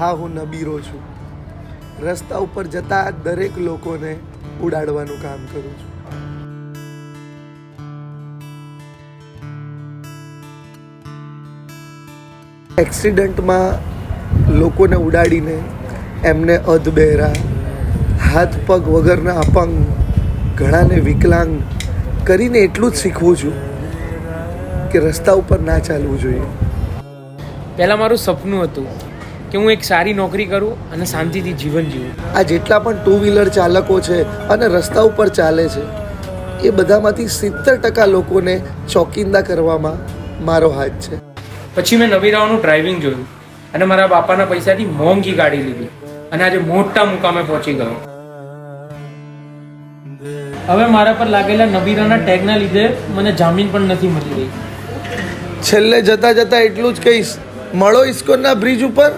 હા, હું નબીરો છું. રસ્તા ઉપર જતા દરેક લોકોને ઉડાડવાનું કામ કરું છું. એક્સિડન્ટમાં લોકોને ઉડાડીને એમને અધબહેરા, હાથ પગ વગરના અપંગ, ઘણાને વિકલાંગ કરીને એટલું જ શીખવું છું કે રસ્તા ઉપર ના ચાલવું જોઈએ. પહેલાં મારું સપનું હતું કે હું એક સારી નોકરી કરું અને શાંતિથી જીવન જીવું. આ જેટલા પણ ટુ વ્હીલર ચાલકો છે અને રસ્તા ઉપર ચાલે છે એ બધામાંથી 70% લોકોને ચોકિંદા કરવામાં મારો હાથ છે. પછી મેં નબીરાઓનું ડ્રાઇવિંગ જોયું અને મારા બાપાના પૈસાથી મોંઘી ગાડી લીધી અને આજે મોટા મુકામે પહોંચી ગયો. હવે મારા પર લાગેલા નબીરાના ટેગના લીધે મને જામીન પણ નથી મળી રહી. છેલ્લે જતા જતા એટલું જ કહીશ, મળો ઇસ્કોનના બ્રિજ ઉપર.